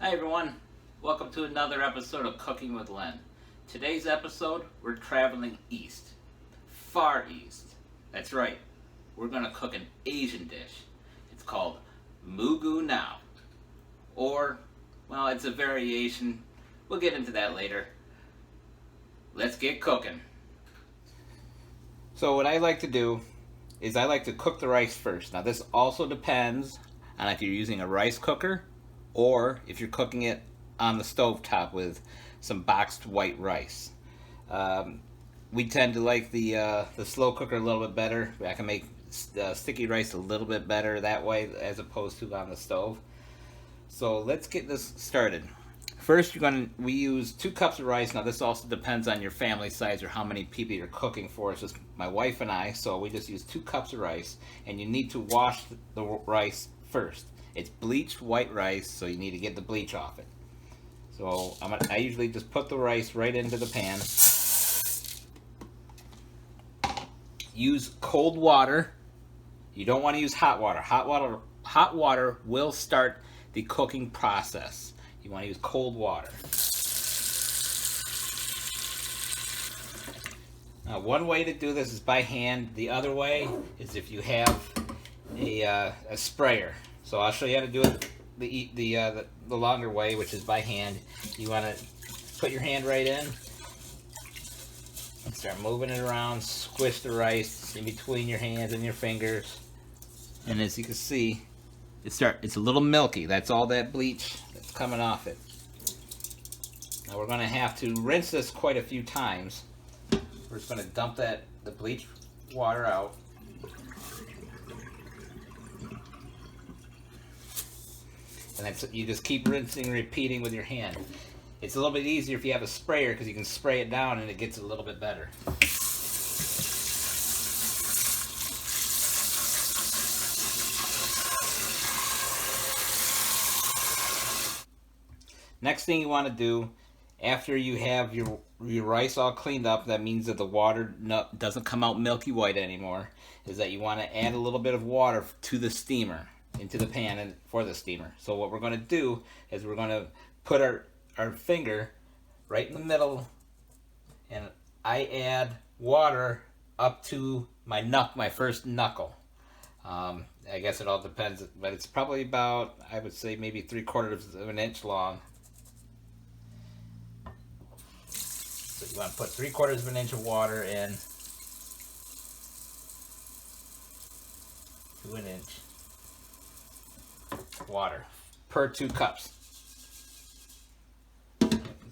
Hi everyone, welcome to another episode of Cooking with Len. Today's episode, we're traveling east, far east. That's right, we're going to cook an Asian dish. It's called MOO GOO GNOW. Or, well, it's a variation. We'll get into that later. Let's get cooking. So what I like to do is I like to cook the rice first. Now this also depends on if you're using a rice cooker or if you're cooking it on the stovetop with some boxed white rice. We tend to like the slow cooker a little bit better. I can make sticky rice a little bit better that way as opposed to on the stove. So let's get this started. First, we use 2 cups of rice. Now this also depends on your family size or how many people you're cooking for. It's just my wife and I, so we just use 2 cups of rice. And you need to wash the rice first. It's bleached white rice, so you need to get the bleach off it. So I usually just put the rice right into the pan. Use cold water. You don't want to use hot water. Hot water will start the cooking process. You want to use cold water. Now, one way to do this is by hand. The other way is if you have a sprayer. So I'll show you how to do it the longer way, which is by hand. You want to put your hand right in and start moving it around. Squish the rice in between your hands and your fingers. And as you can see, it's a little milky. That's all that bleach that's coming off it. Now we're going to have to rinse this quite a few times. We're just going to dump the bleach water out. And you just keep rinsing and repeating with your hand. It's a little bit easier if you have a sprayer because you can spray it down and it gets a little bit better. Next thing you want to do after you have your rice all cleaned up, that means that the water doesn't come out milky white anymore, is that you want to add a little bit of water to the steamer, into the pan and for the steamer. So what we're going to do is we're going to put our finger right in the middle, and I add water up to my first knuckle. I guess it all depends, but it's probably about, I would say, maybe 3/4 of an inch long. So you want to put 3/4 of an inch of water in to an inch water per 2 cups.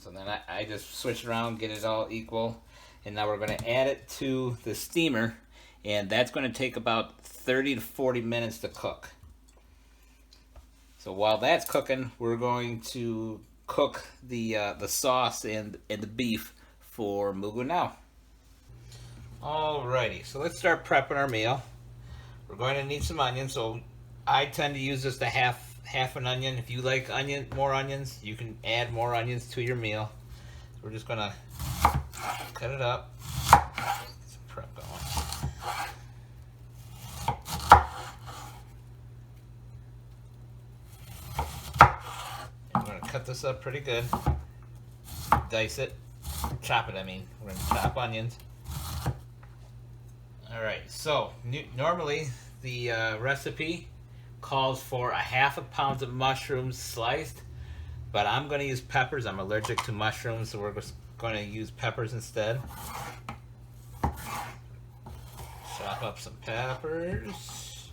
So then I just switch around, get it all equal, and now we're going to add it to the steamer, and that's going to take about 30 to 40 minutes to cook. So while that's cooking, we're going to cook the sauce and the beef for MOO GOO GNOW. Alrighty, so let's start prepping our meal. We're going to need some onions, so I tend to use just a half an onion. If you like more onions, you can add more onions to your meal. So we're just gonna cut it up. Get some prep going. I'm gonna cut this up pretty good. Dice it. Chop it, I mean. We're gonna chop onions. Alright, so normally the recipe calls for 1/2 pound of mushrooms sliced, but I'm going to use peppers. I'm allergic to mushrooms, so we're just going to use peppers instead. Chop up some peppers.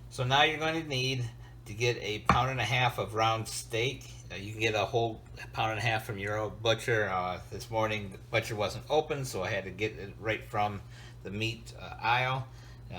So now you're going to need to get 1.5 pounds of round steak. You can get a whole 1.5 pounds from your old butcher. This morning the butcher wasn't open, so I had to get it right from the meat aisle.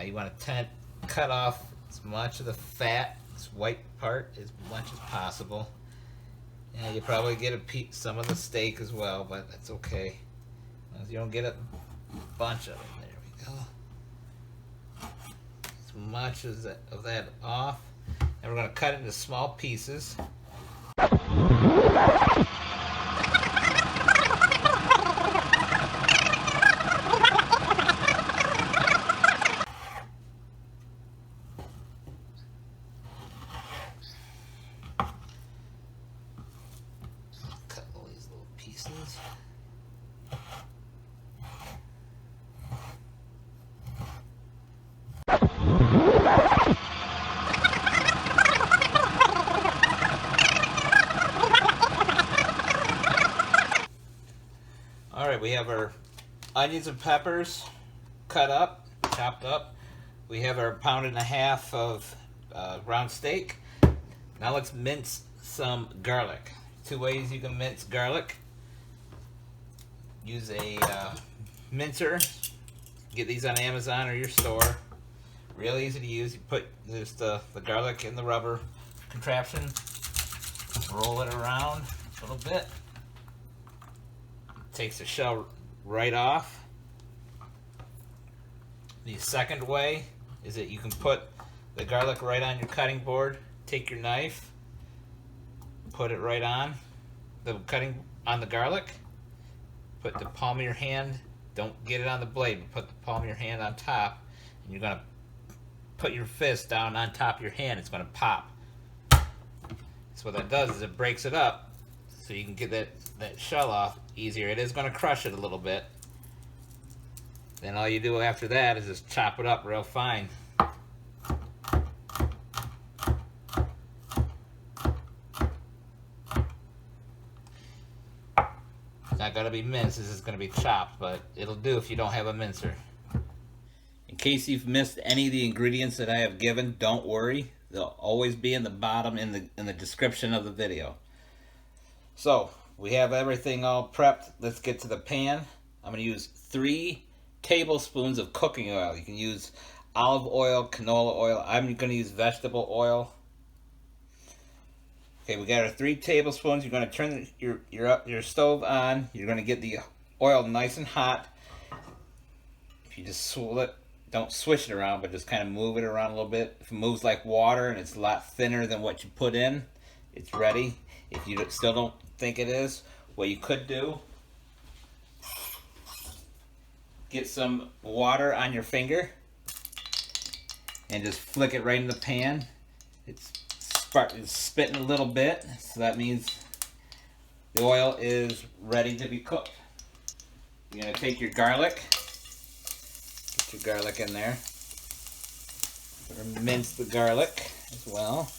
You want to cut off as much of the fat, this white part, as much as possible. You probably get some of the steak as well, but that's okay. As you don't get a bunch of it. There we go. As much of that off. And we're going to cut it into small pieces. Alright, we have our onions and peppers cut up, chopped up. We have our 1.5 pounds of ground steak. Now let's mince some garlic. 2 ways you can mince garlic. Use a mincer. Get these on Amazon or your store. Real easy to use. You put just the garlic in the rubber contraption. Roll it around a little bit. Takes the shell right off. The second way is that you can put the garlic right on your cutting board. Take your knife, put it right on the cutting on the garlic. Put the palm of your hand, don't get it on the blade, but put the palm of your hand on top, and you're gonna put your fist down on top of your hand. It's gonna pop. So what that does is it breaks it up, so you can get that shell off easier. It is gonna crush it a little bit. Then all you do after that is just chop it up real fine. It's not gonna be minced, this is gonna be chopped, but it'll do if you don't have a mincer. In case you've missed any of the ingredients that I have given, don't worry. They'll always be in the bottom in the description of the video. So, we have everything all prepped. Let's get to the pan. I'm gonna use 3 tablespoons of cooking oil. You can use olive oil, canola oil. I'm gonna use vegetable oil. Okay, we got our 3 tablespoons. You're going to turn your stove on. You're going to get the oil nice and hot. If you just swirl it, don't swish it around, but just kind of move it around a little bit. If it moves like water and it's a lot thinner than what you put in, it's ready. If you still don't think it is, what you could do, get some water on your finger and just flick it right in the pan. It's spitting a little bit, so that means the oil is ready to be cooked. You're going to take your garlic, get your garlic in there. We're going to mince the garlic as well.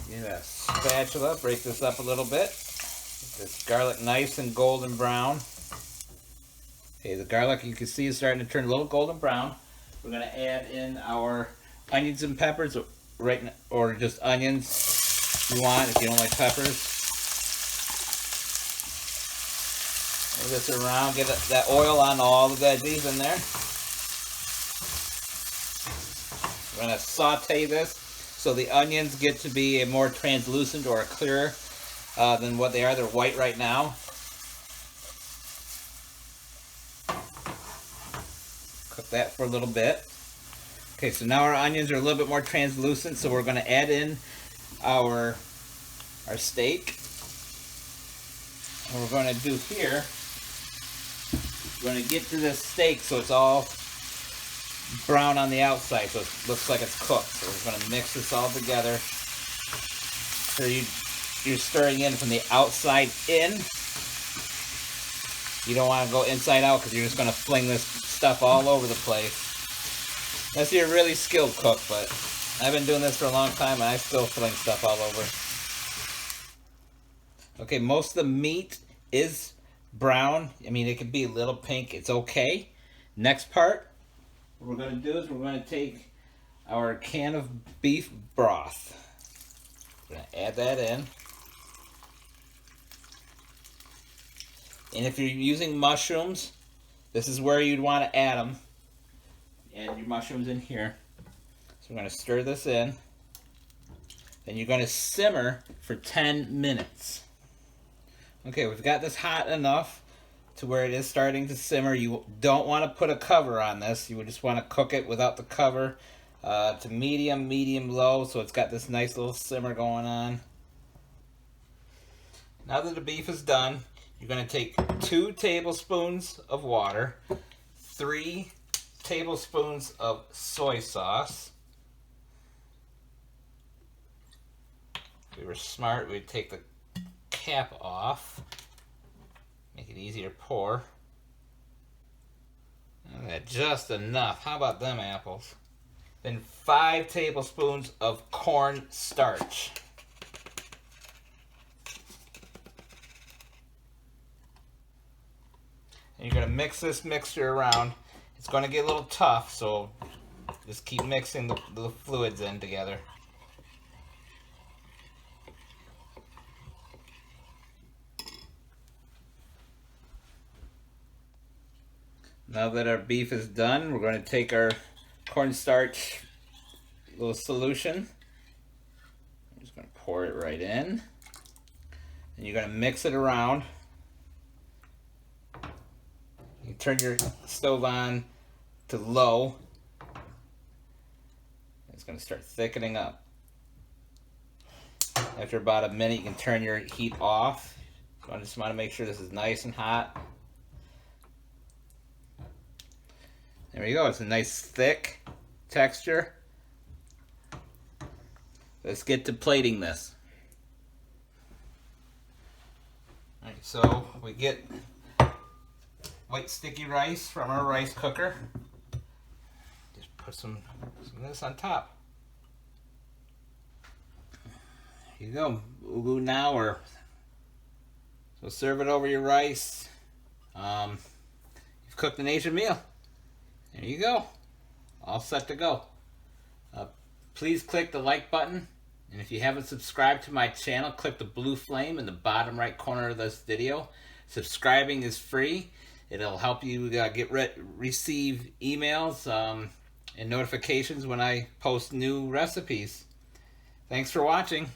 Get a spatula, break this up a little bit. Get this garlic nice and golden brown. Okay, the garlic you can see is starting to turn a little golden brown. We're going to add in our onions and peppers, or just onions if you want, if you don't like peppers. Move this around, get that oil on all the veggies in there. We're going to saute this so the onions get to be a more translucent or clearer than what they are. They're white right now. Cook that for a little bit. Okay, so now our onions are a little bit more translucent, so we're going to add in our steak. And we're going to do here, we're going to get to this steak so it's all brown on the outside, so it looks like it's cooked. So we're going to mix this all together. So you're stirring in from the outside in. You don't want to go inside out because you're just going to fling this stuff all over the place. Unless you're a really skilled cook, but I've been doing this for a long time and I still fling stuff all over. Okay, most of the meat is brown. I mean, it could be a little pink. It's okay. Next part, what we're going to do is we're going to take our can of beef broth. We're going to add that in. And if you're using mushrooms, this is where you'd want to add them. Add your mushrooms in here. So we're going to stir this in. Then you're going to simmer for 10 minutes. Okay, we've got this hot enough to where it is starting to simmer. You don't want to put a cover on this. You would just want to cook it without the cover to medium low, so it's got this nice little simmer going on. Now that the beef is done, you're going to take 2 tablespoons of water, 3 tablespoons of soy sauce. If we were smart, we'd take the cap off, make it easier to pour. And just enough. How about them apples? Then 5 tablespoons of cornstarch. And you're going to mix this mixture around. It's going to get a little tough, so just keep mixing the fluids in together. Now that our beef is done, we're going to take our cornstarch little solution. I'm just going to pour it right in. And you're going to mix it around. You turn your stove on to low. It's going to start thickening up. After about a minute, you can turn your heat off. I just want to make sure this is nice and hot. There we go. It's a nice thick texture. Let's get to plating this. Alright, so we get white sticky rice from our rice cooker. Just put some of this on top. Here you go. MOO GOO GNOW, or so serve it over your rice. You've cooked an Asian meal. There you go. All set to go. Please click the like button. And if you haven't subscribed to my channel, click the blue flame in the bottom right corner of this video. Subscribing is free. It'll help you receive emails and notifications when I post new recipes. Thanks for watching.